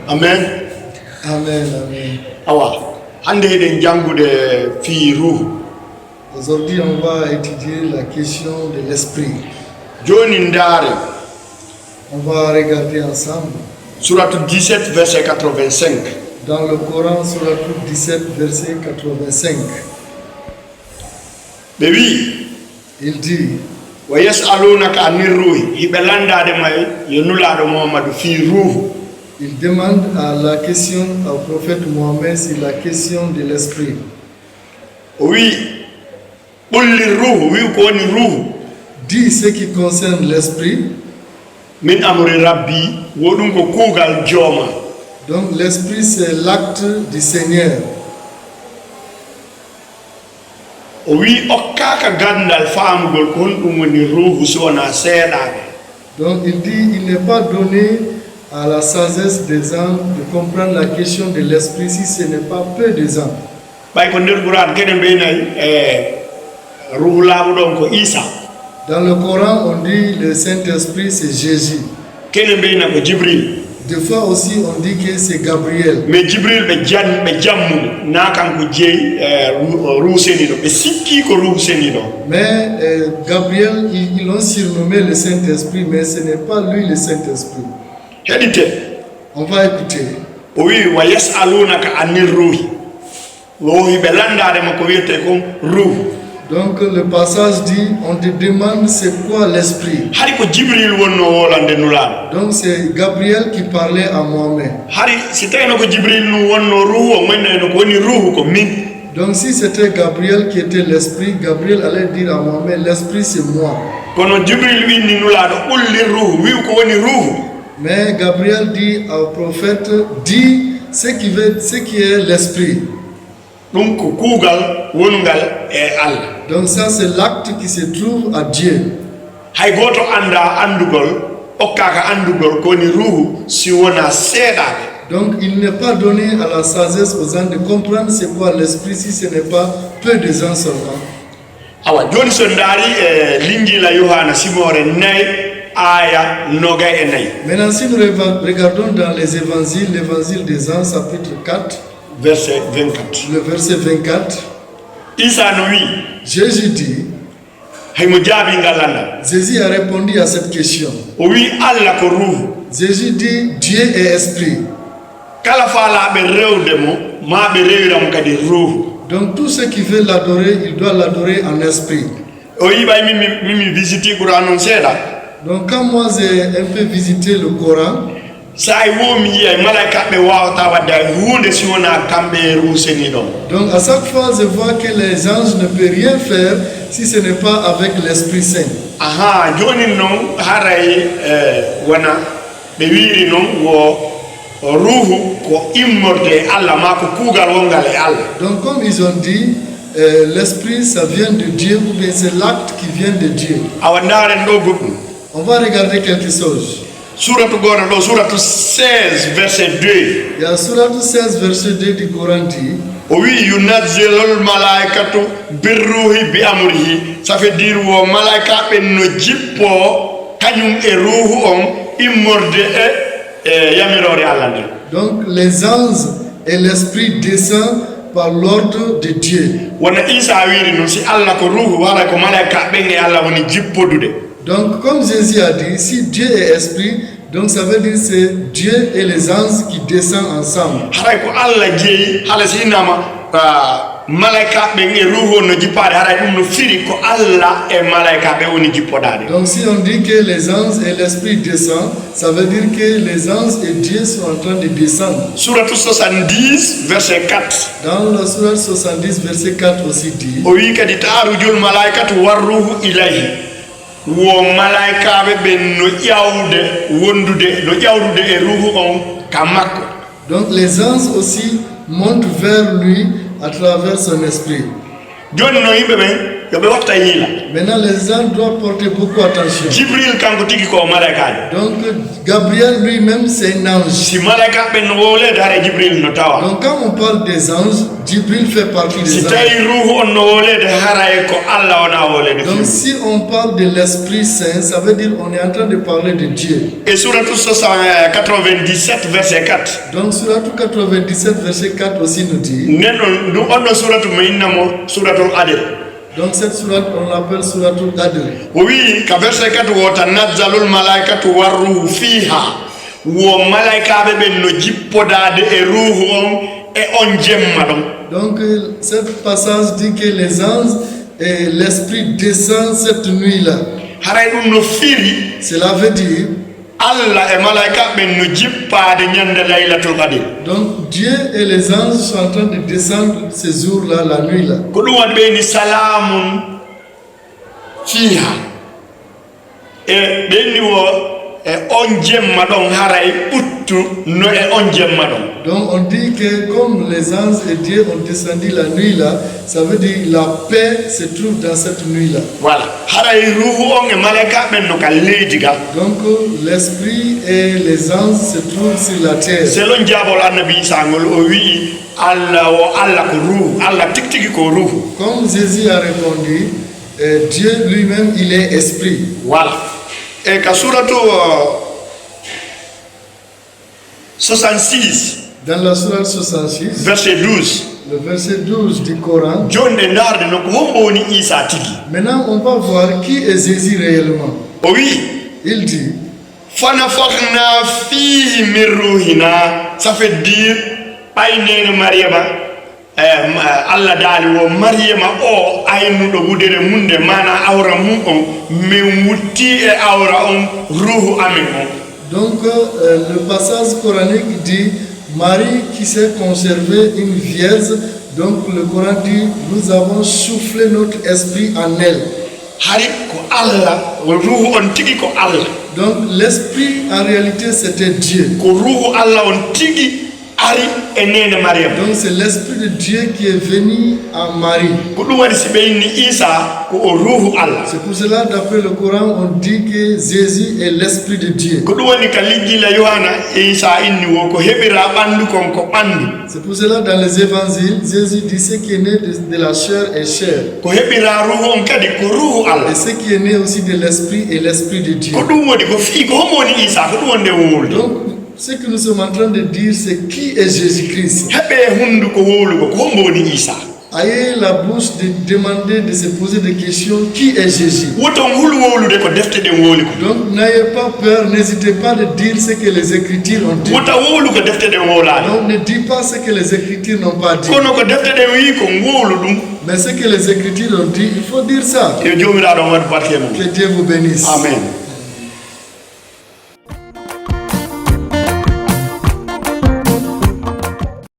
Amen. Amen, amen. Awa. Hande den jangude fi ruhu. Aujourd'hui, on va étudier la question de l'esprit. Joni ndare. On va regarder ensemble Suratu 17 verset 85. dans le Coran, Sourate 17, verset 85. Bewi. Il dit, Wa yas'alunaka anir ruhi. Ibelanda de may yenulado Muhammad fi ruhu. il demande à la question au prophète Mohammed sur la question de l'esprit. Oui. Qulli ruhu wi ko woni ruhu. Dit ce qui concerne l'esprit. Min amri rabbi wodum ko kugal joma. Donc l'esprit, c'est l'acte du Seigneur. Oui, okaka gandal famugol ko dum woni ruhu sona seedabe. Donc il dit, il n'est pas donné à la sagesse des hommes de comprendre la question de l'esprit si ce n'est pas peu des hommes. Bay ko nder Quran kene beynay ruhu labudon ko Isa. Dans le Coran, on dit le Saint-Esprit, c'est Jésus. Kene beyna ko Jibril. Des fois aussi, on dit que c'est Gabriel. Mais Jibril be jammu na kan ko jeyi ruhu senido be sikki ko ruhu senido. Mais Gabriel, ils l'ont surnommé le Saint-Esprit, mais ce n'est pas lui le Saint-Esprit. Hedite. On va écouter. Oui, wa yas'alunaka anir ruhi. Ruhi be landade mako wiete ko ruhu. Donc le passage dit, on te demande c'est quoi l'esprit. Hari ko Jibril wonno wolande nulado. Donc c'est Gabriel qui parlait à Mohamed. Hari si tawno ko Jibril nu wonno ruhu menne ko woni ruhu ko min. Donc si c'était Gabriel qui était l'esprit, Gabriel allait dire à Mohamed, l'esprit c'est moi. Kono Jibril winni nulado ulli ruhu wi ko woni ruhu. Mais Gabriel dit au prophète, dis ce qui est l'esprit. Donc kugal wongal e Allah. Donc ça c'est l'acte qui se trouve à Dieu. Hay goto anda andugol okaka andugol ko ni ruhu si wona seedabe. Donc il n'est pas donné à la sagesse aux gens de comprendre c'est quoi l'esprit si ce n'est pas peu de gens seulement. Awa joni so ndari linjila Yohana simore nay aya noga e nay. Maintenant si nous regardons dans les évangiles, l'évangile des Jean chapitre 4, verset 24. le verset 24, Isa no wi Jésus dit, hay mo jaabi ngalanda. Jésus a répondu à cette question. O wi Allah ko ruhu. Jésus dit, Dieu est esprit. Kala faalaɓe rewde mo ma ɓe rewiram kadi ruhu. Donc tout ceux qui veulent l'adorer, il doit l'adorer en esprit. O yiɓay mimi visiti Qur'an on seeɗa. Donc quand moi j'ai un peu visité le Coran, sa womi yiya malaika ɓe wawata wadde hunde si wona kamɓe ruseni ɗon. donc à chaque fois je vois que les anges ne peuvent rien faire si ce n'est pas avec l'Esprit Saint. Aha joni noon haray wona ɓe wiiri noon wo ruhu ko immorde Allah ma ko kuugal wongal e Allah. Donc comme ils ont dit, l'Esprit ça vient de Dieu ou bien c'est l'acte qui vient de Dieu. Awa ndaren ɗo goɗɗum. On va regarder quelque chose. Suratu goto ɗo suratu 16 verset 2. Il y a Sourate 16 verset 2 du Coran dit, O wi yunazzilul malaikatu birruhi bi amrihi. Ça veut dire wo malaika ɓe no jippo kañum e ruhu on immorde e yamirore Allah nde. donc les anges et l'Esprit descendent par l'ordre de Dieu. Wona Isa wiiri noon si Allah ko ruhu wala ko malaika ɓen e Allah woni jippodude. Donc comme Jésus a dit, si Dieu est esprit, donc ça veut dire c'est Dieu et les anges qui descendent ensemble. Haray ko Allah jeeyi hala si innama malaika ɓen e ruhu on no jippade haray ɗum no firi ko Allah e malaika ɓe woni jippodade. Donc si on dit que les anges et l'esprit descendent, ça veut dire que les anges et Dieu sont en train de descendre. Suratu 70 verset 4. Dans la Sourate 70 verset 4 aussi dit, O wi kadi ta'arujul malaikatu warruhu ilayhi. Wo malaikaɓe ɓen no ƴawde wondude no ƴawdude e ruhu on ka makko. donc les anges aussi montent vers lui à travers son esprit. Joni no yimɓe ɓen yobe watta yila Maintenant, les gens doivent porter beaucoup attention. jibril kanko tigi ko malaika Donc, Gabriel lui-même, c'est un ange. si malaika ben wole dare jibril no tawa Donc, quand on parle des anges, Jibril fait partie si des anges. tawi ruhu on no wole de haray ko Allah wana wole de Donc, si on parle de l'Esprit Saint, ça veut dire qu'on est en train de parler de Dieu. et suratu 97 verset 4 Donc, Suratu 97, verset 4 aussi nous dit. nenon du onno suratu mainnamo suratul adl Donc, cette sourate, on l'appelle Suratu Adl. oui ka verset 4 wo tanazzalul malaikatu warruhu fiha wo malaika be no jippodade e ruhu on e on jemma don. Donc, cette passage dit que les anges et l'Esprit descendent cette nuit-là. haray dum no firi Cela veut dire, Allah e malaika ben no jippade nyande laylatul qadr donc Dieu et les anges sont en train de descendre ce jour-là, la nuit-là. ko dum wadi be ni salamun fiha e benni wo e on jemma don haray uttu no e on jemma don. Donc on dit que comme les anges et Dieu ont descendu la nuit-là, ça veut dire la paix se trouve dans cette nuit-là. Voilà. Haray ruhu on e malaika ben no ka leydi ga Donc l'Esprit et les anges se trouvent sur la terre. selon jabol annabi sangol o wi Allah ko ruhu Allah tiktiki ko ruhu. Comme Jésus a répondu, Dieu lui-même, il est esprit. Voilà. Et ka suratu 66 Dans la sourate 66, verset 12 le verset 12 du Coran, jonde ndarde no ko hombo woni Isa tigi maintenant on va voir qui est Jésus réellement. o wi Il dit, fanafakhna fihi min ruhina, ça fait dire aynene Mariama Allah daali wo Mariama o aynuɗo wudere munde mana awra mum on min wutti e awra on ruhu amin on. donc le passage coranique dit, Marie qui s'est conservée une vierge, donc le Coran dit, nous avons soufflé notre esprit en elle. Hari ko Allah ruhu on tigi ko Allah. Donc l'esprit en réalité c'était Dieu. Ko ruhu Allah on tigi ari e nene Mariama. Donc c'est l'esprit de Dieu qui est venu à Marie. Ko ɗum waɗi si ɓeyni Isa ko o ruhu Allah. C'est pour cela d'après le Coran on dit que Jésus est l'esprit de Dieu. Ko ɗum woni ka liggila Yohana Isa inni wo ko heɓira ɓandu kon ko ɓandu. C'est pour cela dans les évangiles Jésus dit ce qui est né de la chair est chair. Ko heɓira ruhu on kadi ko ruhu Allah. Et ce qui est né aussi de l'esprit est l'esprit de Dieu. Ko ɗum woni ko fii ko homo woni Isa ko ɗum wonde wowlde. Donc ce que nous sommes en train de dire c'est qui est Jésus-Christ. Heɓe hunduko wowlugo ko hombo woni Isa. Ayez la bouche de demander, de se poser des questions. Qui est Jésus? Woton hul wowlude ko defte ɗen wowli ko. Donc n'ayez pas peur, n'hésitez pas de dire ce que les Écritures ont dit. Wota wowlu ko defte ɗen wowlaade. Donc ne dis pas ce que les Écritures n'ont pas dit. kono ko defte ɗen wi ko wowlu ɗum. Mais ce que les Écritures ont dit, il faut dire ça. Yo jomiraɗo waɗ barke mum. Que Dieu vous bénisse. Amen.